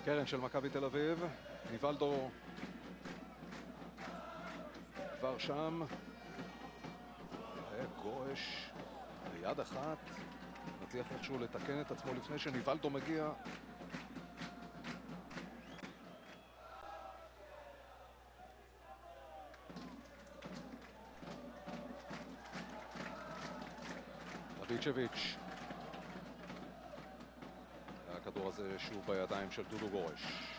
קרן של מכבי תל אביב, ניבלדו כבר שם, גורש ביד אחת, מצליח איכשהו לתקן את עצמו לפני שניבלדו מגיע. רביצ'ביץ', הכדור הזה שוב בידיים של דודו גורש.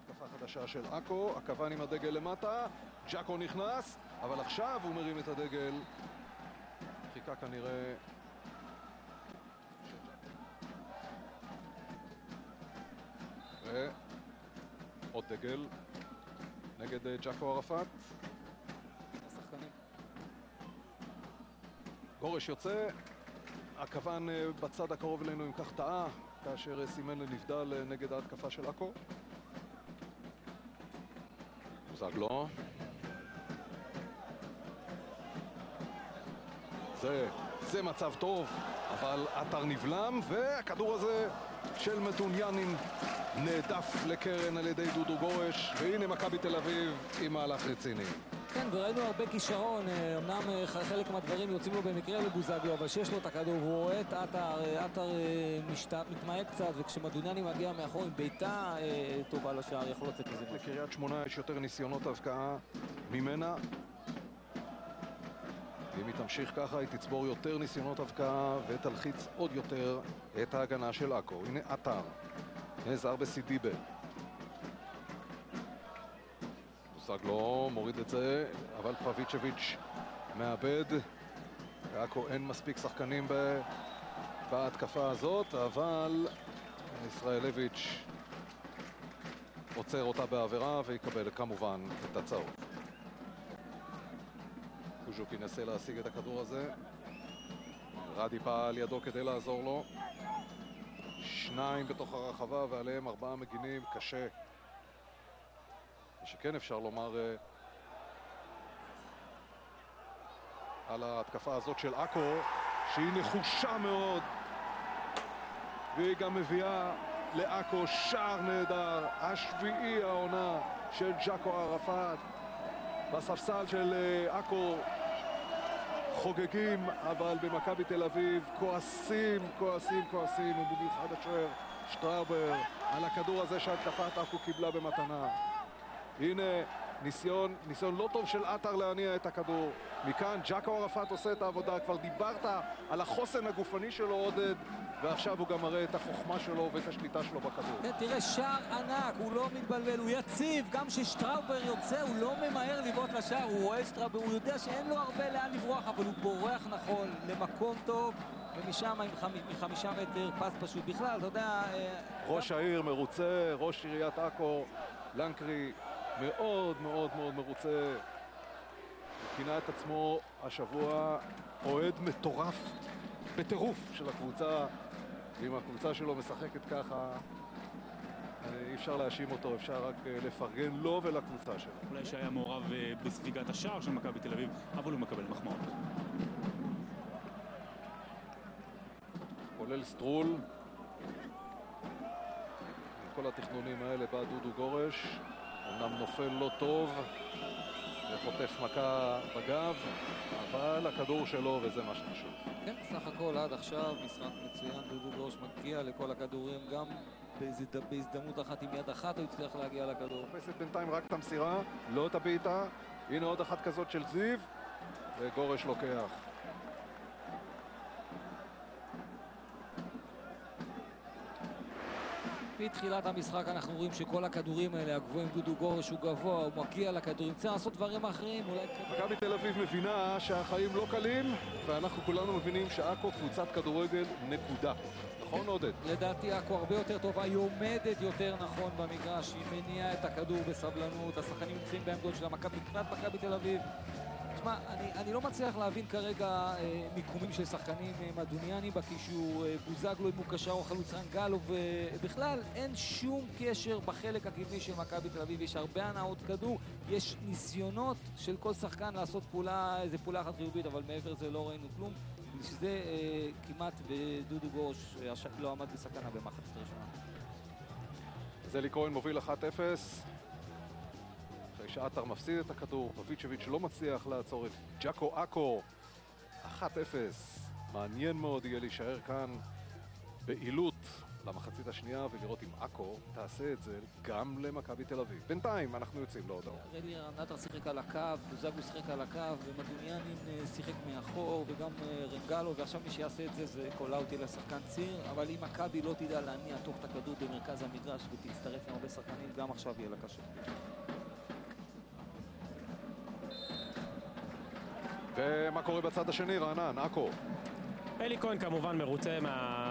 התקפה חדשה של אקו, הכוון עם הדגל למטה, ג'אקו נכנס, אבל עכשיו הוא מרים את הדגל. חיכה כנראה עוד דגל נגד ג'אקו ערפאת. השחקנים. גורש יוצא, הכוון בצד הקרוב אלינו עם כך טעה, כאשר סימן לנבדל נגד ההתקפה של אקו. בוזגלו. זה מצב טוב, אבל עטר נבלם, והכדור הזה של מתוניאנין נעדף לקרן על ידי דודו גורש, והנה מכבי תל אביב עם מהלך רציני. כן, וראינו הרבה כישרון, אמנם חלק מהדברים יוצאים לו במקרה לבוזגלו, אבל שיש לו את הכדור, והוא רואה את עטר מתמהה קצת, וכשמתוניאנין מגיע מאחור עם ביתה טובה לשער, יכול לצאת לזה. לקריית שמונה יש יותר ניסיונות הבקעה ממנה. אם היא תמשיך ככה, היא תצבור יותר ניסיונות הבקעה ותלחיץ עוד יותר את ההגנה של אקו. הנה עטר, נעזר בסידיבה. בוזגלו מוריד את זה, אבל פביצ'ביץ' מאבד. לאקו אין מספיק שחקנים בהתקפה הזאת, אבל ישראלביץ' עוצר אותה בעבירה ויקבל כמובן את הצהוב. קוז'וק ינסה להשיג את הכדור הזה, רדי פעל ידו כדי לעזור לו. שניים בתוך הרחבה ועליהם 4 מגינים, קשה. שכן אפשר לומר על ההתקפה הזאת של אקו, שהיא נחושה מאוד, והיא גם מביאה לאקו שער נהדר, השביעי העונה של ג'אקו ערפאת. בספסל של אקו חוגגים, אבל במכבי תל אביב כועסים, ובמיוחד השוער שטראובר על הכדור הזה שהתקפת אקו קיבלה במתנה. הנה ניסיון לא טוב של עטר להניע את הכדור. מכאן ג'אקו ערפאת עושה את העבודה. כבר דיברת על החוסן הגופני שלו עודד, ועכשיו הוא גם מראה את החוכמה שלו ואת השליטה שלו בכדור. כן, תראה, שער ענק, הוא לא מתבלבל, הוא יציב, גם ששטראובר יוצא, הוא לא ממהר לבעוט לשער, הוא רואה שטראובר, הוא יודע שאין לו הרבה לאן לברוח, אבל הוא בורח נכון, למקום טוב, ומשם עם 5 מטר, פס פשוט. בכלל, אתה יודע... ראש העיר מרוצה, ראש עיריית עכו, לנקרי, מאוד מאוד מאוד מרוצה. כינה את עצמו השבוע אוהד מטורף, בטירוף של הקבוצה. ואם הקבוצה שלו משחקת ככה, אי אפשר להאשים אותו, אפשר רק לפרגן לו ולקבוצה שלו. אולי שהיה מעורב בספיגת השער של מכבי תל אביב, אבל הוא מקבל מחמאות. כולל סטרול. עם כל התכנונים האלה בא דודו גורש, אמנם נופל לא טוב וחוטף מכה בגב, אבל הכדור שלו וזה מה שחשוב. כן, סך הכל עד עכשיו משחק מצוין, דודו גורש מגיע לכל הכדורים, גם בהזדמנות אחת עם יד אחת הוא הצליח להגיע לכדור. חפשת בינתיים רק את המסירה, לא את הבעיטה. הנה עוד אחת כזאת של זיו, וגורש לוקח. מתחילת המשחק אנחנו רואים שכל הכדורים האלה, הגבוהים, דודו גורש הוא גבוה, הוא מגיע לכדורים, צריך לעשות דברים אחרים, אולי... מכבי תל אביב מבינה שהחיים לא קלים, ואנחנו כולנו מבינים שעכו קבוצת כדורגל נקודה. נכון עודד? לדעתי עכו הרבה יותר טובה, היא עומדת יותר נכון במגרש, היא מניעה את הכדור בסבלנות, השחקנים נמצאים בעמדות של מבחינת מכבי תל אביב. תשמע, אני לא מצליח להבין כרגע מיקומים של שחקנים מדוניאני בקישור, בוזגלו אם הוא קשר או חלוץ רנגלו, ובכלל אין שום קשר בחלק הקדמי של מכבי תל אביב. יש הרבה הנאות כדור, יש ניסיונות של כל שחקן לעשות איזה פעולה אחת חיובית, אבל מעבר זה לא ראינו כלום. שזה כמעט ודודו גורש לא עמד בסכנה במחצית הראשונה. זלי כהן מוביל 1-0. אחרי שעטר מפסיד את הכדור, פביצ'ביץ' לא מצליח לעצור את ג'אקו אקו. 1-0. מעניין מאוד יהיה להישאר כאן בעילות למחצית השנייה ולראות אם אקו תעשה את זה גם למכבי תל אביב. בינתיים אנחנו יוצאים להודעות. רלי רנטר שיחק על הקו, בוזגלו שיחק על הקו, ומדוניאנין שיחק מאחור, וגם רנגלו, ועכשיו מי שיעשה את זה זה קולאוטי לשחקן ציר, אבל אם מכבי לא תדע להניע תוך את הכדור במרכז המגרש ותצטרף עם הרבה שחקנים, גם עכשיו יהיה לה קשה. ומה קורה בצד השני, רענן? אקו. אלי כהן כמובן מרוצה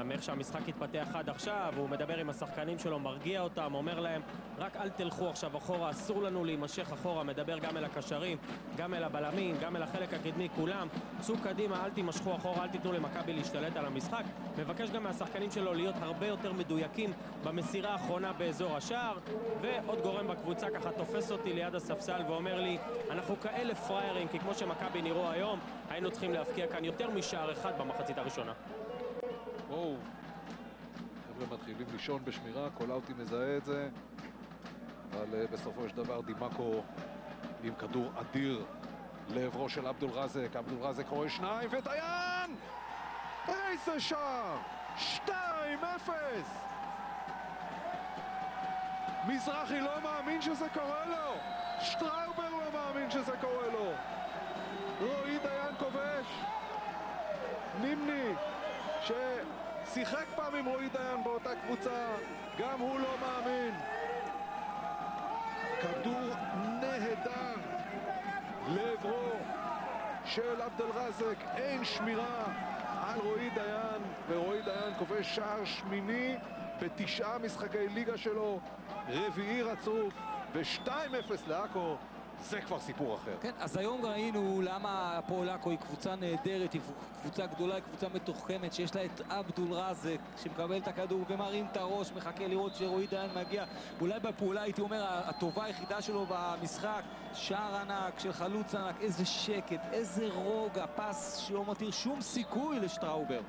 מאיך שהמשחק התפתח עד עכשיו, הוא מדבר עם השחקנים שלו, מרגיע אותם, אומר להם רק אל תלכו עכשיו אחורה, אסור לנו להימשך אחורה, מדבר גם אל הקשרים, גם אל הבלמים, גם אל החלק הקדמי, כולם צאו קדימה, אל תימשכו אחורה, אל תיתנו למכבי להשתלט על המשחק. מבקש גם מהשחקנים שלו להיות הרבה יותר מדויקים במסירה האחרונה באזור השער. ועוד גורם בקבוצה ככה תופס אותי ליד הספסל ואומר לי, אנחנו כאלה פריירים, כי כמו שמכבי נראו היום, היינו צריכים להפקיע כאן יותר משער אחד במחצית הראשונה. וואו, חבר'ה מתחילים לישון בשמירה, קולאוטי מזהה את זה, אבל בסופו של דבר דימקו עם כדור אדיר לעברו של עבדול רזק. עבדול רזק רואה שניים ודיין! איזה שער! 2-0! מזרחי לא מאמין שזה קורה לו! שטראובר לא מאמין שזה קורה לו! רועי דיין כובש! נימני ששיחק פעם עם רועי דיין באותה קבוצה, גם הוא לא מאמין. כדור נהדר לעברו של עבדל רזק, אין שמירה על רועי דיין, ורועי דיין כובש שער שמיני ב9 משחקי ליגה שלו, רביעי רצוף, ו2-0 לעכו. זה כבר סיפור אחר. כן, אז היום ראינו למה הפועל עכו היא קבוצה נהדרת, היא קבוצה גדולה, היא קבוצה מתוחכמת, שיש לה את עבדול רזק שמקבל את הכדור ומרים את הראש, מחכה לראות שרועי דיין מגיע. אולי בפעולה הייתי אומר הטובה היחידה שלו במשחק, שער ענק של חלוץ ענק, איזה שקט, איזה רוגע, פס שלא מותיר שום סיכוי לשטראובר.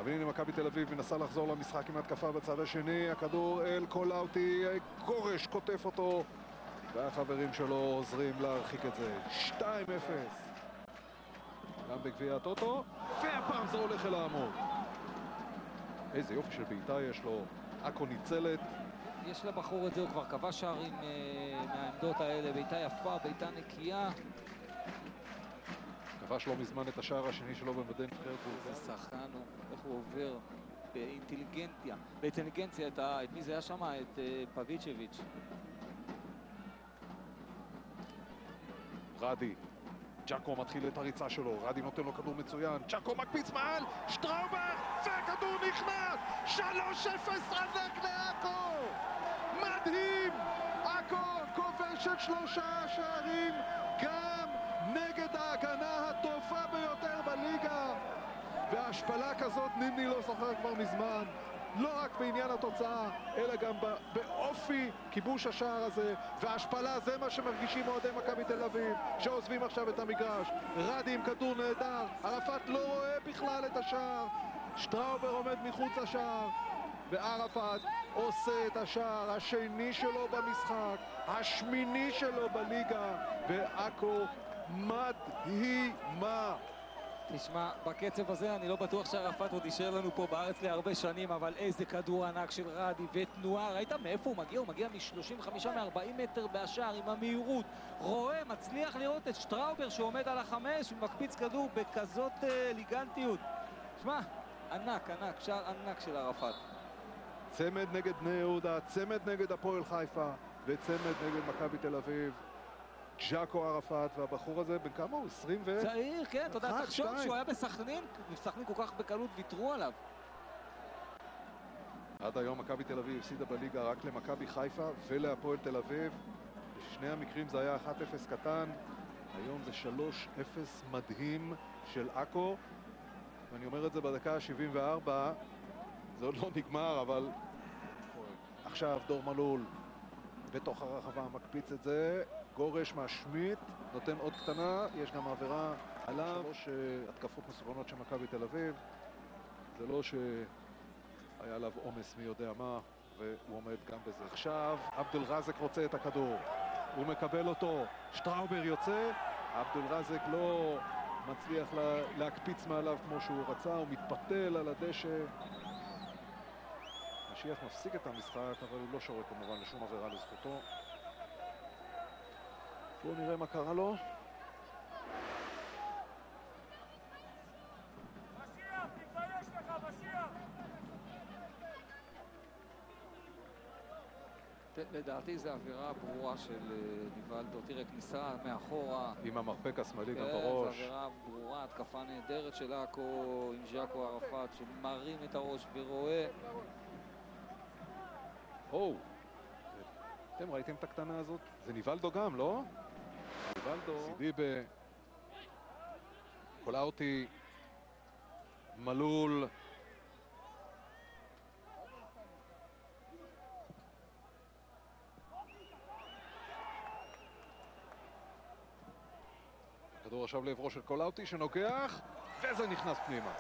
אבל הנה מכבי תל אביב מנסה לחזור למשחק עם התקפה בצד השני, הכדור אל קולאוטי, גורש קוטף אותו, והחברים שלו עוזרים להרחיק את זה. 2-0 גם בגביע הטוטו, והפעם זה הולך אל העמוד. איזה יופי של בעיטה יש לו, עכו ניצלת. יש לבחור את זה, הוא כבר כבש שערים מהעמדות האלה, בעיטה יפה, בעיטה נקייה. כבש לא מזמן את השער השני שלו במדי נבחרת. איזה שחקן הוא, איך הוא עובר באינטליגנציה, את מי זה היה שם? את פביצ'ביץ'. רדי, ג'אקו מתחיל את הריצה שלו, רדי נותן לו כדור מצוין, ג'אקו מקפיץ מעל, שטראובר, והכדור נכנס! 3-0 ענק לעכו! מדהים! עכו כובשת 3 שערים, גם נגד ההגנה הטובה ביותר בליגה, והשפלה כזאת נימני לא זוכר כבר מזמן, לא רק בעניין התוצאה אלא גם באופי כיבוש השער הזה, והשפלה זה מה שמרגישים אוהדי מכבי תל אביב שעוזבים עכשיו את המגרש. רדי עם כדור נהדר, ערפאת לא רואה בכלל את השער, שטראובר עומד מחוץ לשער, וערפאת עושה את השער השני שלו במשחק, השמיני שלו בליגה, ועכו מדהימה. תשמע, בקצב הזה אני לא בטוח שערפאת עוד יישאר לנו פה בארץ להרבה שנים, אבל איזה כדור ענק של רדי ותנועה. ראית מאיפה הוא מגיע? הוא מגיע מ-35-40 מטר בשער עם המהירות. רואה, מצליח לראות את שטראובר שעומד על 5 ומקפיץ כדור בכזאת ליגנטיות. תשמע, ענק, שער ענק של ערפאת. צמד נגד בני יהודה, צמד נגד הפועל חיפה וצמד נגד מכבי תל אביב. ג'אקו ערפאת, והבחור הזה בן כמה הוא? 20 ו... צעיר, כן, אתה יודע, תחשוב שהוא היה בסכנין, וסכנין כל כך בקלות ויתרו עליו. עד היום מכבי תל אביב הפסידה בליגה רק למכבי חיפה ולהפועל תל אביב. בשני המקרים זה היה 1-0 קטן, היום זה 3-0 מדהים של עכו, ואני אומר את זה בדקה ה-74, זה עוד לא נגמר, אבל עכשיו דור מלול בתוך הרחבה מקפיץ את זה, גורש מהשמיט, נותן עוד קטנה, יש גם עבירה עליו, 3 התקפות מסוכנות של מכבי תל אביב, זה לא שהיה עליו עומס מי יודע מה, והוא עומד גם בזה. עכשיו עבדול רזק רוצה את הכדור, הוא מקבל אותו, שטראובר יוצא, עבדול רזק לא מצליח להקפיץ מעליו כמו שהוא רצה, הוא מתפתל על הדשא. משיח מפסיק את המשחק, אבל הוא לא שורק כמובן לשום עבירה לזכותו. בואו נראה מה קרה לו. לדעתי זו עבירה ברורה של ניבלדו. תראה, כניסה מאחורה. עם המרפק השמאלי גם זו בראש. עבירה ברורה, התקפה נהדרת של עכו עם ז'אקו ערפאת שמרים את הראש ורואה. אתם ראיתם את הקטנה הזאת? זה ניבלדו גם, לא? ניבלדו, סידיבה, קולאוטי, מלול. הכדור עכשיו לעברו של קולאוטי שנוגח, וזה נכנס פנימה.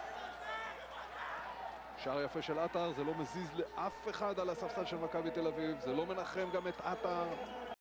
שער יפה של עטר, זה לא מזיז לאף אחד על הספסל של מכבי תל אביב, זה לא מנחם גם את עטר.